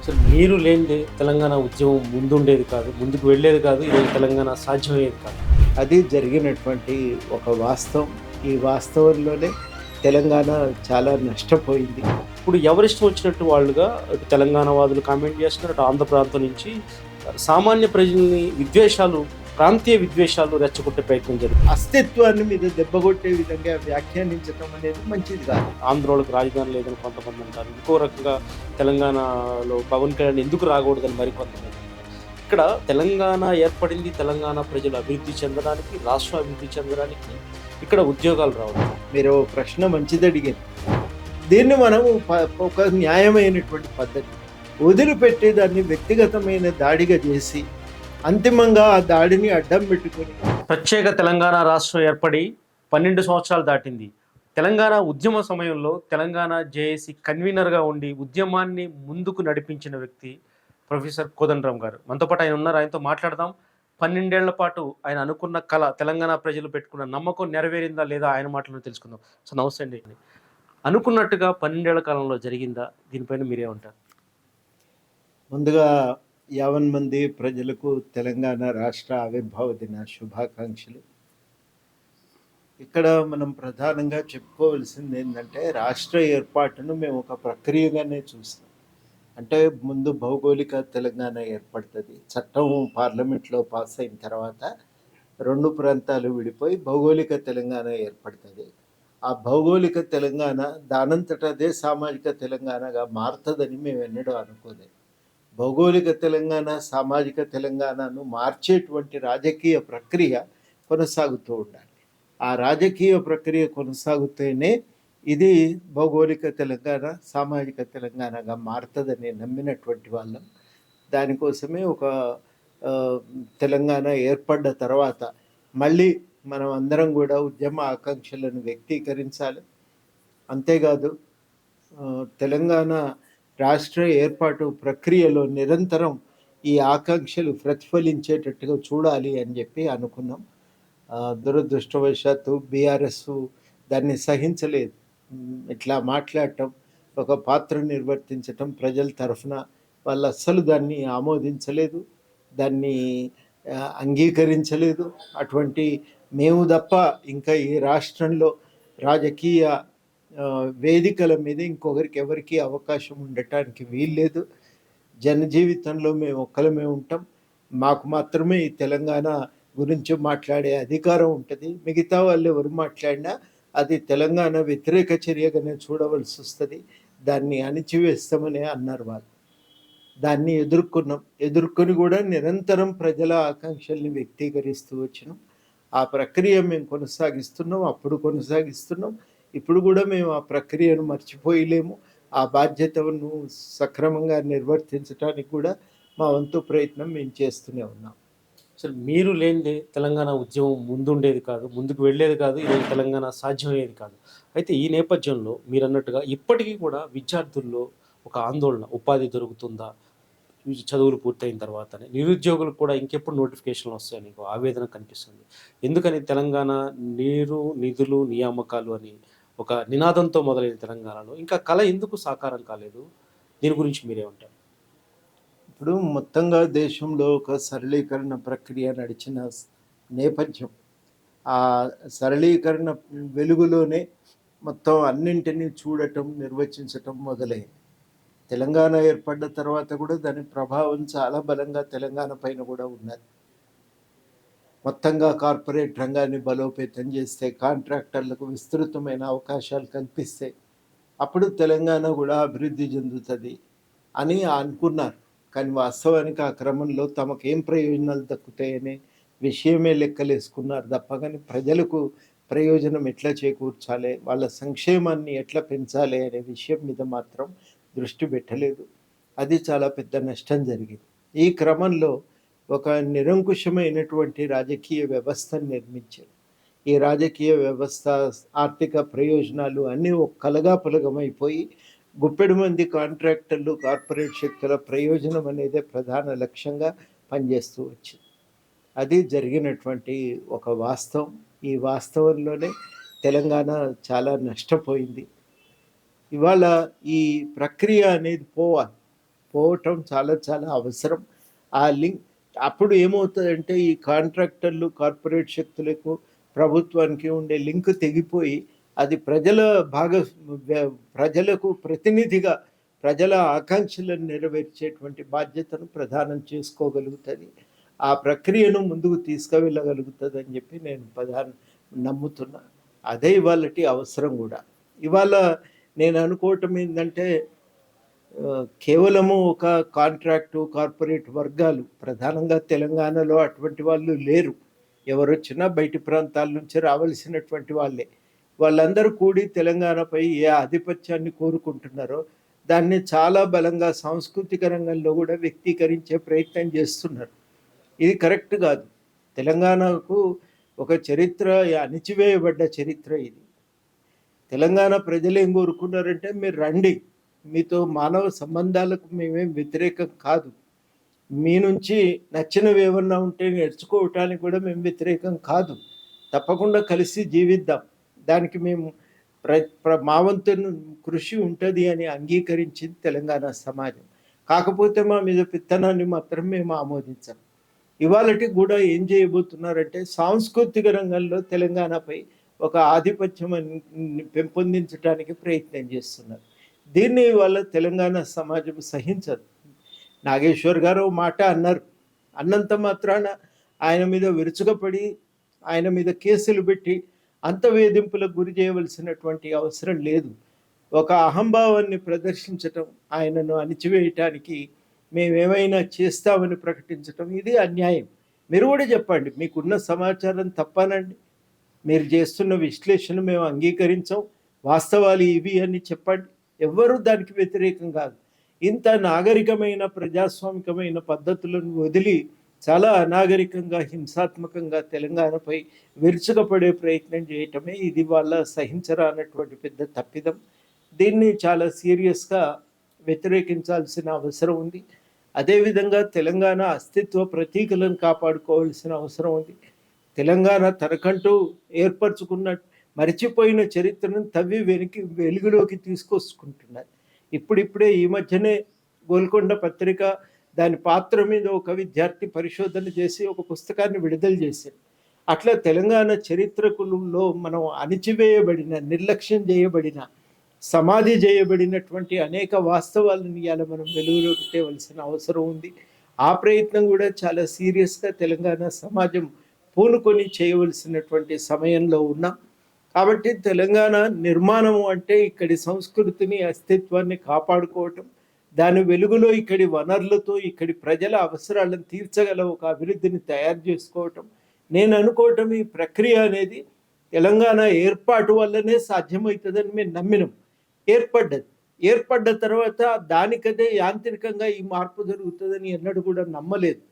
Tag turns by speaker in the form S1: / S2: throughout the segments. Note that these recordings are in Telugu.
S1: అసలు మీరు లేనిదే తెలంగాణ ఉద్యమం ముందుండేది కాదు. ముందుకు వెళ్ళేది కాదు. ఈరోజు తెలంగాణ సాధ్యమయ్యేది కాదు.
S2: అది జరిగినటువంటి ఒక వాస్తవం. ఈ వాస్తవంలోనే తెలంగాణ చాలా నష్టపోయింది.
S1: ఇప్పుడు ఎవరిష్టం వచ్చినట్టు వాళ్ళుగా అటు తెలంగాణ వాదులు కామెంట్ చేస్తున్నారు. అటు ఆంధ్ర ప్రాంతం నుంచి సామాన్య ప్రజల్ని ప్రాంతీయ విద్వేషాలు రెచ్చగొట్టే ప్రయత్నం జరిగింది.
S2: అస్తిత్వాన్ని మీద దెబ్బగొట్టే విధంగా వ్యాఖ్యానించడం అనేది మంచిది కాదు.
S1: ఆంధ్రోళ్ళకి రాజధాని లేదని కొంతమంది అంటారు. ఇంకో రకంగా తెలంగాణలో పవన్ కళ్యాణ్ ఎందుకు రాకూడదని మరికొంతమంది అంటారు. ఇక్కడ తెలంగాణ ఏర్పడింది తెలంగాణ ప్రజలు అభివృద్ధి చెందడానికి, రాష్ట్రం అభివృద్ధి చెందడానికి, ఇక్కడ ఉద్యోగాలు రావడం.
S2: మీరు ఓ ప్రశ్న మంచిది అడిగారు. దీన్ని మనం ఒక న్యాయమైనటువంటి పద్ధతి వదిలిపెట్టి దాన్ని వ్యక్తిగతమైన దాడిగా చేసి అంతిమంగా ఆ దాడిని అడ్డం పెట్టుకొని
S1: ప్రత్యేక తెలంగాణ రాష్ట్రం ఏర్పడి 12 సంవత్సరాలు దాటింది. తెలంగాణ ఉద్యమ సమయంలో తెలంగాణ జేఏసీ కన్వీనర్గా ఉండి ఉద్యమాన్ని ముందుకు నడిపించిన వ్యక్తి ప్రొఫెసర్ కోదండరాం గారు. మనతో పాటు ఆయన ఉన్నారు. ఆయనతో మాట్లాడదాం. 12 ఏళ్ల పాటు ఆయన అనుకున్న కళ, తెలంగాణ ప్రజలు పెట్టుకున్న నమ్మకం నెరవేరిందా లేదా ఆయన మాటలను తెలుసుకుందాం. సో నమస్తే అండి. అనుకున్నట్టుగా 12 ఏళ్ల కాలంలో జరిగిందా? దీనిపైన మీరేమంటారు?
S2: ముందుగా 50 మంది ప్రజలకు తెలంగాణ రాష్ట్ర ఆవిర్భావ దిన శుభాకాంక్షలు. ఇక్కడ మనం ప్రధానంగా చెప్పుకోవాల్సింది ఏంటంటే రాష్ట్ర ఏర్పాటును మేము ఒక ప్రక్రియగానే చూస్తాం. అంటే ముందు భౌగోళిక తెలంగాణ ఏర్పడుతుంది. చట్టం పార్లమెంట్లో పాస్ అయిన తర్వాత 2 ప్రాంతాలు విడిపోయి భౌగోళిక తెలంగాణ ఏర్పడుతుంది. ఆ భౌగోళిక తెలంగాణ దానంతట అదే సామాజిక తెలంగాణగా మారుతుందని మేము ఎన్నడూ అనుకోలేదు. భౌగోళిక తెలంగాణ సామాజిక తెలంగాణను మార్చేటువంటి రాజకీయ ప్రక్రియ కొనసాగుతూ ఉండాలి. ఆ రాజకీయ ప్రక్రియ కొనసాగుతూనే ఇది భౌగోళిక తెలంగాణ సామాజిక తెలంగాణగా మారుతుందని నమ్మినటువంటి వాళ్ళం. దానికోసమే ఒక తెలంగాణ ఏర్పడ్డ తర్వాత మళ్ళీ మనం అందరం కూడా ఉద్యమ ఆకాంక్షలను వ్యక్తీకరించాలి. అంతేకాదు తెలంగాణ రాష్ట్ర ఏర్పాటు ప్రక్రియలో నిరంతరం ఈ ఆకాంక్షలు ప్రతిఫలించేటట్టుగా చూడాలి అని చెప్పి అనుకున్నాం. దురదృష్టవశాత్తు బీఆర్ఎస్ దాన్ని సహించలేదు. ఇట్లా మాట్లాడటం, ఒక పాత్ర నిర్వర్తించటం ప్రజల తరఫున వాళ్ళు అస్సలు దాన్ని ఆమోదించలేదు, దాన్ని అంగీకరించలేదు. అటువంటి మేము తప్ప ఇంకా ఈ రాష్ట్రంలో రాజకీయ వేదికల మీద ఇంకొకరికి ఎవరికి అవకాశం ఉండటానికి వీల్లేదు. జనజీవితంలో మేము ఒక్కలమే ఉంటాం. మాకు మాత్రమే ఈ తెలంగాణ గురించి మాట్లాడే అధికారం ఉంటుంది. మిగతా వాళ్ళు ఎవరు మాట్లాడినా అది తెలంగాణ వ్యతిరేక చర్యగానే చూడవలసి వస్తుంది. దాన్ని అణిచివేస్తామని అన్నారు వాళ్ళు. దాన్ని ఎదుర్కొని కూడా నిరంతరం ప్రజల ఆకాంక్షల్ని వ్యక్తీకరిస్తూ వచ్చినాం. ఆ ప్రక్రియ మేము కొనసాగిస్తున్నాం, అప్పుడు కొనసాగిస్తున్నాం, ఇప్పుడు కూడా మేము ఆ ప్రక్రియను మర్చిపోయలేము. ఆ బాధ్యతను సక్రమంగా నిర్వర్తించడానికి కూడా మా వంతు ప్రయత్నం మేము చేస్తూనే ఉన్నాం.
S1: అసలు మీరు లేనిదే తెలంగాణ ఉద్యమం ముందుండేది కాదు. ముందుకు వెళ్ళేది కాదు. ఈరోజు తెలంగాణ సాధ్యమయ్యేది కాదు. అయితే ఈ నేపథ్యంలో మీరన్నట్టుగా ఇప్పటికీ కూడా విద్యార్థుల్లో ఒక ఆందోళన, ఉపాధి దొరుకుతుందా? చదువులు పూర్తయిన తర్వాతనే. నిరుద్యోగులకు కూడా ఇంకెప్పుడు నోటిఫికేషన్లు వస్తాయని ఒక ఆవేదన కనిపిస్తుంది. ఎందుకని తెలంగాణ నీరు, నిధులు, నియామకాలు అని ఒక నినాదంతో మొదలైన తెలంగాణలో ఇంకా కళ ఎందుకు సాకారం కాలేదు? దీని గురించి మీరేమంటారు?
S2: ఇప్పుడు మొత్తంగా దేశంలో ఒక సరళీకరణ ప్రక్రియ నడిచిన నేపథ్యం. ఆ సరళీకరణ వెలుగులోనే మొత్తం అన్నింటినీ చూడటం, నిర్వచించటం మొదలైంది. తెలంగాణ ఏర్పడ్డ తర్వాత కూడా దాని ప్రభావం చాలా బలంగా తెలంగాణ పైన కూడా ఉన్నది. మొత్తంగా కార్పొరేట్ రంగాన్ని బలోపేతం చేస్తే, కాంట్రాక్టర్లకు విస్తృతమైన అవకాశాలు కల్పిస్తే అప్పుడు తెలంగాణ కూడా అభివృద్ధి చెందుతుంది అని అనుకున్నారు. కానీ వాస్తవానికి ఆ క్రమంలో తమకేం ప్రయోజనాలు దక్కుతాయనే విషయమే లెక్కలేసుకున్నారు తప్ప కానీ ప్రజలకు ప్రయోజనం ఎట్లా చేకూర్చాలి, వాళ్ళ సంక్షేమాన్ని ఎట్లా పెంచాలి అనే విషయం మీద మాత్రం దృష్టి పెట్టలేదు. అది చాలా పెద్ద నష్టం జరిగింది. ఈ క్రమంలో ఒక నిరంకుశమైనటువంటి రాజకీయ వ్యవస్థను నిర్మించారు. ఈ రాజకీయ వ్యవస్థ ఆర్థిక ప్రయోజనాలు అన్నీ ఒక కలగాపులగమైపోయి గుప్పెడు మంది కాంట్రాక్టర్లు, కార్పొరేట్ శక్తుల ప్రయోజనం అనేదే ప్రధాన లక్ష్యంగా పనిచేస్తూ వచ్చింది. అది జరిగినటువంటి ఒక వాస్తవం. ఈ వాస్తవంలోనే తెలంగాణ చాలా నష్టపోయింది. ఇవాళ ఈ ప్రక్రియ అనేది పోవాలి. పోవటం చాలా చాలా అవసరం. ఆ లింక్ అప్పుడు ఏమవుతదంటే ఈ కాంట్రాక్టర్లు, కార్పొరేట్ శక్తులకు, ప్రభుత్వానికి ఉండే లింక్ తెగిపోయి అది భాగ ప్రజలకు ప్రతినిధిగా ప్రజల ఆకాంక్షలను నెరవేర్చేటువంటి బాధ్యతను ప్రదానం చేసుకోగలుగుతది. ఆ ప్రక్రియను ముందుకు తీసుకువెళ్ళగలుగుతదని చెప్పి నేను నమ్ముతున్నా. అదే ఇవాళటి అవసరం గూడా. ఇవాళ నేను అనుకోవటం ఏందంటే కేవలము ఒక కాంట్రాక్టు, కార్పొరేట్ వర్గాలు ప్రధానంగా తెలంగాణలో అటువంటి వాళ్ళు లేరు. ఎవరొచ్చినా బయటి ప్రాంతాల నుంచి రావాల్సినటువంటి వాళ్ళే. వాళ్ళందరూ కూడి తెలంగాణపై ఏ ఆధిపత్యాన్ని కోరుకుంటున్నారో దాన్ని చాలా బలంగా సాంస్కృతిక రంగంలో కూడా వ్యక్తీకరించే ప్రయత్నం చేస్తున్నారు. ఇది కరెక్ట్ కాదు. తెలంగాణకు ఒక చరిత్ర, అణిచివేయబడ్డ చరిత్ర ఇది. తెలంగాణ ప్రజలు ఏం కోరుకున్నారంటే మీరు రండి, మీతో మానవ సంబంధాలకు మేమేం వ్యతిరేకం కాదు, మీ నుంచి నచ్చినవి ఏమన్నా ఉంటే నేర్చుకోవటానికి కూడా మేము వ్యతిరేకం కాదు, తప్పకుండా కలిసి జీవిద్దాం, దానికి మేము మా వంతు కృషి ఉంటుంది అని అంగీకరించింది తెలంగాణ సమాజం. కాకపోతే మా మీద పెత్తనాన్ని మాత్రం మేము ఆమోదించాం. ఇవాళకి కూడా ఏం చేయబోతున్నారంటే సాంస్కృతిక రంగంలో తెలంగాణపై ఒక ఆధిపత్యం పెంపొందించడానికి ప్రయత్నం చేస్తున్నారు. దీన్ని వాళ్ళ తెలంగాణ సమాజం సహించదు. నాగేశ్వర్ గారు మాట అన్నారు, అన్నంత మాత్రాన ఆయన మీద విరుచుకపడి ఆయన మీద కేసులు పెట్టి అంత వేధింపులకు గురి చేయవలసినటువంటి అవసరం లేదు. ఒక అహంభావాన్ని ప్రదర్శించటం, ఆయనను అణిచివేయటానికి మేమేమైనా చేస్తామని ప్రకటించటం ఇది అన్యాయం. మీరు కూడా చెప్పండి, మీకున్న సమాచారం తప్పనండి, మీరు చేస్తున్న విశ్లేషణ మేము అంగీకరించాం, వాస్తవాలు ఇవి అని చెప్పండి. ఎవ్వరూ దానికి వ్యతిరేకం కాదు. ఇంత నాగరికమైన ప్రజాస్వామికమైన పద్ధతులను వదిలి చాలా అనాగరికంగా, హింసాత్మకంగా తెలంగాణపై విరుచుకపడే ప్రయత్నం చేయటమే ఇది వాళ్ళ సహించరానటువంటి పెద్ద తప్పిదం. దీన్ని చాలా సీరియస్గా వ్యతిరేకించాల్సిన అవసరం ఉంది. అదేవిధంగా తెలంగాణ అస్తిత్వ ప్రతీకలను కాపాడుకోవాల్సిన అవసరం ఉంది. తెలంగాణ తనకంటూ ఏర్పరచుకున్న మరిచిపోయిన చరిత్రను తవ్వి వెలుగులోకి తీసుకొచ్చుకుంటున్నది. ఇప్పుడిప్పుడే ఈ మధ్యనే గోల్కొండ పత్రిక దాని పాత్ర మీద ఒక విద్యార్థి పరిశోధన చేసి ఒక పుస్తకాన్ని విడుదల చేశారు. అట్లా తెలంగాణ చరిత్రకులలో మనం అణిచివేయబడిన, నిర్లక్ష్యం చేయబడిన, సమాధి చేయబడినటువంటి అనేక వాస్తవాలను ఇవాళ మనం వెలుగులోకి తేవలసిన అవసరం ఉంది. ఆ ప్రయత్నం కూడా చాలా సీరియస్గా తెలంగాణ సమాజం పూనుకొని చేయవలసినటువంటి సమయంలో ఉన్నాం. కాబట్టి తెలంగాణ నిర్మాణం అంటే ఇక్కడి సంస్కృతిని, అస్తిత్వాన్ని కాపాడుకోవటం, దాని వెలుగులో ఇక్కడి వనరులతో ఇక్కడి ప్రజల అవసరాలను తీర్చగల ఒక అభివృద్ధిని తయారు చేసుకోవటం. నేను అనుకోవటం ఈ ప్రక్రియ అనేది తెలంగాణ ఏర్పాటు వల్లనే సాధ్యమవుతుందని మేము నమ్మినాం. ఏర్పడ్డ తర్వాత దానికదే యాంత్రికంగా ఈ మార్పు జరుగుతుందని ఎన్నడూ కూడా నమ్మలేదు.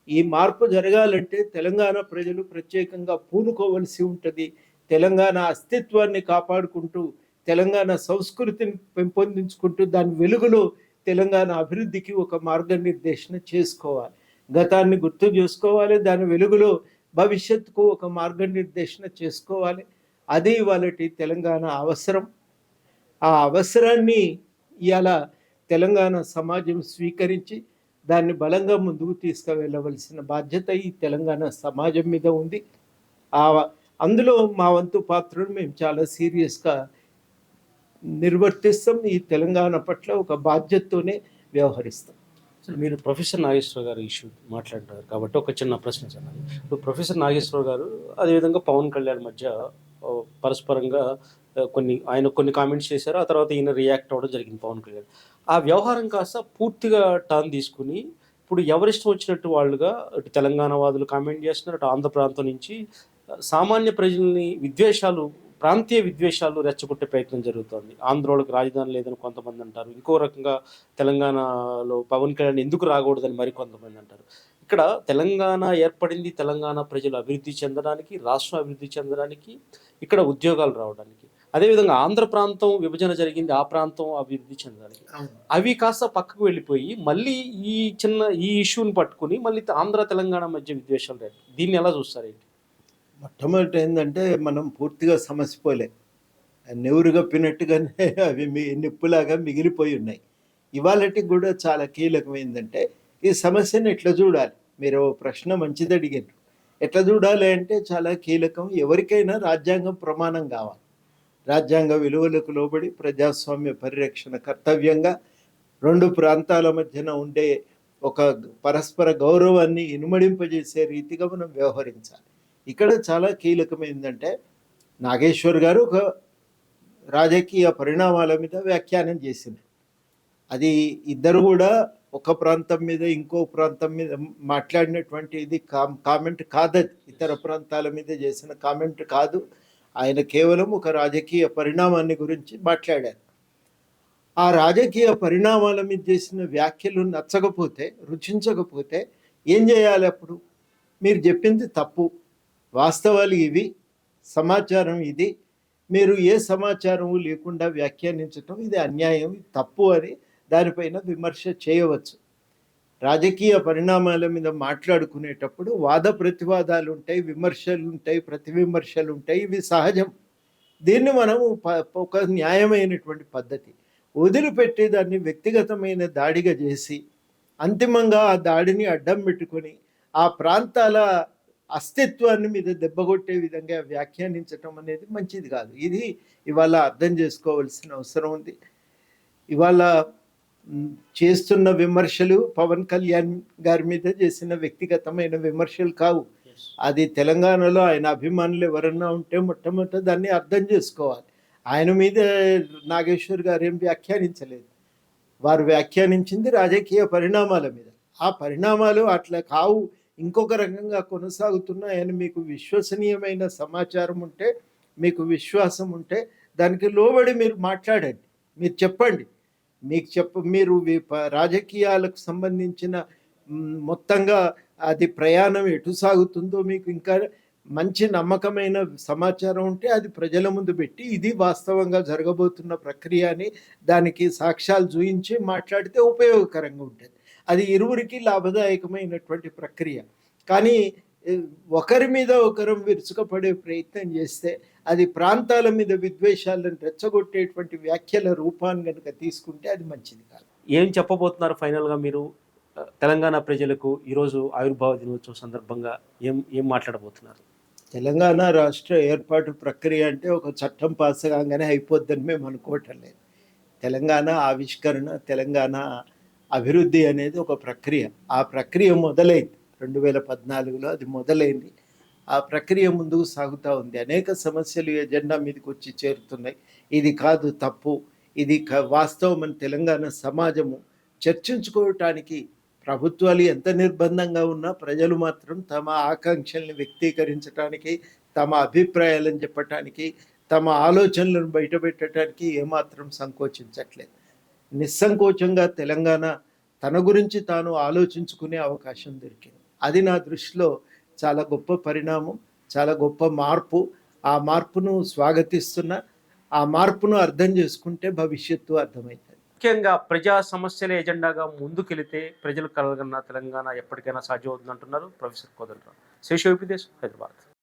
S2: ఈ మార్పు జరగాలంటే తెలంగాణ ప్రజలు ప్రత్యేకంగా పూనుకోవలసి ఉంటుంది. తెలంగాణ అస్తిత్వాన్ని కాపాడుకుంటూ, తెలంగాణ సంస్కృతిని పెంపొందించుకుంటూ, దాని వెలుగులో తెలంగాణ అభివృద్ధికి ఒక మార్గనిర్దేశన చేసుకోవాలి. గతాన్ని గుర్తు చేసుకోవాలి, దాని వెలుగులో భవిష్యత్తుకు ఒక మార్గనిర్దేశన చేసుకోవాలి. అది ఇవాళటి తెలంగాణ అవసరం. ఆ అవసరాన్ని ఇవాళ తెలంగాణ సమాజం స్వీకరించి దాన్ని బలంగా ముందుకు తీసుకువెళ్ళవలసిన బాధ్యత ఈ తెలంగాణ సమాజం మీద ఉంది. అందులో మా వంతు పాత్రను మేము చాలా సీరియస్గా నిర్వర్తిస్తాం. ఈ తెలంగాణ పట్ల ఒక బాధ్యతతోనే వ్యవహరిస్తాం.
S1: మీరు ప్రొఫెసర్ నాగేశ్వరరావు గారు ఇష్యూ మాట్లాడారు కాబట్టి ఒక చిన్న ప్రశ్న సార్. ఇప్పుడు ప్రొఫెసర్ నాగేశ్వరరావు గారు అదేవిధంగా పవన్ కళ్యాణ్ మధ్య పరస్పరంగా కొన్ని కామెంట్స్ చేశారు. ఆ తర్వాత ఈయన రియాక్ట్ అవ్వడం జరిగింది పవన్ కళ్యాణ్. ఆ వ్యవహారం కాస్త పూర్తిగా టర్న్ తీసుకుని ఇప్పుడు ఎవరిష్టం వచ్చినట్టు వాళ్ళుగా అటు తెలంగాణ వాదులు కామెంట్ చేస్తున్నారు, అటు ఆంధ్ర ప్రాంతం నుంచి సామాన్య ప్రజల్ని ప్రాంతీయ విద్వేషాలు రెచ్చగొట్టే ప్రయత్నం జరుగుతుంది. ఆంధ్రోళ్ళకి రాజధాని లేదని కొంతమంది అంటారు, ఇంకో రకంగా తెలంగాణలో పవన్ కళ్యాణ్ ఎందుకు రాకూడదని మరికొంతమంది అంటారు. ఇక్కడ తెలంగాణ ఏర్పడింది తెలంగాణ ప్రజలు అభివృద్ధి చెందడానికి, రాష్ట్రం అభివృద్ధి చెందడానికి, ఇక్కడ ఉద్యోగాలు రావడానికి. అదేవిధంగా ఆంధ్ర ప్రాంతం విభజన జరిగింది ఆ ప్రాంతం అభివృద్ధి చెందడానికి. అవి కాస్త పక్కకు వెళ్ళిపోయి మళ్ళీ ఈ ఇష్యూని పట్టుకుని మళ్ళీ ఆంధ్ర తెలంగాణ మధ్య విద్వేషాలు రేపు దీన్ని ఎలా చూస్తారేంటి?
S2: మొట్టమొదటి ఏంటంటే మనం పూర్తిగా సమసిపోలే, నెవురు గప్పినట్టుగానే అవి నిప్పులాగా మిగిలిపోయి ఉన్నాయి. ఇవాళటికి కూడా చాలా కీలకం ఏంటంటే ఈ సమస్యను ఎట్లా చూడాలి. మీరు ఓ ప్రశ్న మంచిది అడిగారు. ఎట్లా చూడాలి అంటే చాలా కీలకం. ఎవరికైనా రాజ్యాంగం ప్రమాణం కావాలి. రాజ్యాంగ విలువలకు లోబడి ప్రజాస్వామ్య పరిరక్షణ కర్తవ్యంగా 2 ప్రాంతాల మధ్యన ఉండే ఒక పరస్పర గౌరవాన్ని ఇనుమడింపజేసే రీతిగా మనం వ్యవహరించాలి. ఇక్కడ చాలా కీలకమైందంటే నాగేశ్వర్ గారు ఒక రాజకీయ పరిణామాల మీద వ్యాఖ్యానం చేసిండ్రు. అది ఇద్దరు కూడా ఒక ప్రాంతం మీద ఇంకో ప్రాంతం మీద మాట్లాడినటువంటి ఇది కామెంట్ కాదది. ఇతర ప్రాంతాల మీద చేసిన కామెంట్ కాదు. ఆయన కేవలం ఒక రాజకీయ పరిణామాన్ని గురించి మాట్లాడారు. ఆ రాజకీయ పరిణామాల మీద చేసిన వ్యాఖ్యలు నచ్చకపోతే, రుచించకపోతే ఏం చేయాలి అప్పుడు? మీరు చెప్పింది తప్పు, వాస్తవాలు ఇవి, సమాచారం ఇది, మీరు ఏ సమాచారం లేకుండా వ్యాఖ్యానించటం ఇది అన్యాయం, ఇది తప్పు అని దానిపైన విమర్శ చేయవచ్చు. రాజకీయ పరిణామాల మీద మాట్లాడుకునేటప్పుడు వాద ప్రతివాదాలు ఉంటాయి, విమర్శలు ఉంటాయి, ప్రతి విమర్శలు ఉంటాయి. ఇవి సహజం. దీన్ని మనము ఒక న్యాయమైనటువంటి పద్ధతి వదిలిపెట్టి దాన్ని వ్యక్తిగతమైన దాడిగా చేసి అంతిమంగా ఆ దాడిని అడ్డం పెట్టుకొని ఆ ప్రాంతాల అస్తిత్వాన్ని మీద దెబ్బగొట్టే విధంగా వ్యాఖ్యానించటం అనేది మంచిది కాదు. ఇది ఇవాళ అర్థం చేసుకోవాల్సిన అవసరం ఉంది. ఇవాళ చేస్తున్న విమర్శలు పవన్ కళ్యాణ్ గారి మీద చేసిన వ్యక్తిగతమైన విమర్శలు కావు. అది తెలంగాణలో ఆయన అభిమానులు ఎవరన్నా ఉంటే మొట్టమొదట దాన్ని అర్థం చేసుకోవాలి. ఆయన మీద నాగేశ్వర్ గారు ఏం వ్యాఖ్యానించలేదు. వారు వ్యాఖ్యానించింది రాజకీయ పరిణామాల మీద. ఆ పరిణామాలు అట్లా కావు, ఇంకొక రకంగా కొనసాగుతున్నాయని మీకు విశ్వసనీయమైన సమాచారం ఉంటే, మీకు విశ్వాసం ఉంటే దానికి లోబడి మీరు మాట్లాడండి, మీరు చెప్పండి. మీరు రాజకీయాలకు సంబంధించిన మొత్తంగా అది ప్రయాణం ఎటు సాగుతుందో మీకు ఇంకా మంచి నమ్మకమైన సమాచారం ఉంటే అది ప్రజల ముందు పెట్టి ఇది వాస్తవంగా జరగబోతున్న ప్రక్రియ అని దానికి సాక్ష్యాలు చూయించి మాట్లాడితే ఉపయోగకరంగా ఉంటుంది. అది ఇరువురికి లాభదాయకమైనటువంటి ప్రక్రియ. కానీ ఒకరి మీద ఒకరం విరుచుకపడే ప్రయత్నం చేస్తే అది ప్రాంతాల మీద విద్వేషాలను రెచ్చగొట్టేటువంటి వ్యాఖ్యల రూపాన్ని కనుక తీసుకుంటే అది మంచిది కాదు.
S1: ఏం చెప్పబోతున్నారు ఫైనల్గా మీరు తెలంగాణ ప్రజలకు ఈరోజు ఆవిర్భావ దినోత్సవం సందర్భంగా ఏం ఏం మాట్లాడబోతున్నారు?
S2: తెలంగాణ రాష్ట్ర ఏర్పాటు ప్రక్రియ అంటే ఒక చట్టం పాస్ కాగానే అయిపోద్దని మేము అనుకోవటం లేదు. తెలంగాణ ఆవిష్కరణ, తెలంగాణ అభివృద్ధి అనేది ఒక ప్రక్రియ. ఆ ప్రక్రియ మొదలైంది 2014లో, అది మొదలైంది. ఆ ప్రక్రియ ముందుకు సాగుతూ ఉంది. అనేక సమస్యలు ఎజెండా మీదకి వచ్చి చేరుతున్నాయి. ఇది కాదు తప్పు, ఇది వాస్తవం అని తెలంగాణ సమాజము చర్చించుకోవటానికి ప్రభుత్వాలు ఎంత నిర్బంధంగా ఉన్నా ప్రజలు మాత్రం తమ ఆకాంక్షల్ని వ్యక్తీకరించడానికి, తమ అభిప్రాయాలను చెప్పటానికి, తమ ఆలోచనలను బయటపెట్టడానికి ఏమాత్రం సంకోచించట్లేదు. నిస్సంకోచంగా తెలంగాణ తన గురించి తాను ఆలోచించుకునే అవకాశం దొరికింది. అది నా దృష్టిలో చాలా గొప్ప పరిణామం, చాలా గొప్ప మార్పు. ఆ మార్పును స్వాగతిస్తున్నా. ఆ మార్పును అర్థం చేసుకుంటే భవిష్యత్తు అర్థమవుతుంది.
S1: ముఖ్యంగా ప్రజా సమస్యల ఎజెండాగా ముందుకెళితే ప్రజలు కలగన్న తెలంగాణ ఎప్పటికైనా సాధ్యం అవుతుంది అంటున్నారు ప్రొఫెసర్ కోదండరాం. శేషోపిదేశ్, హైదరాబాద్.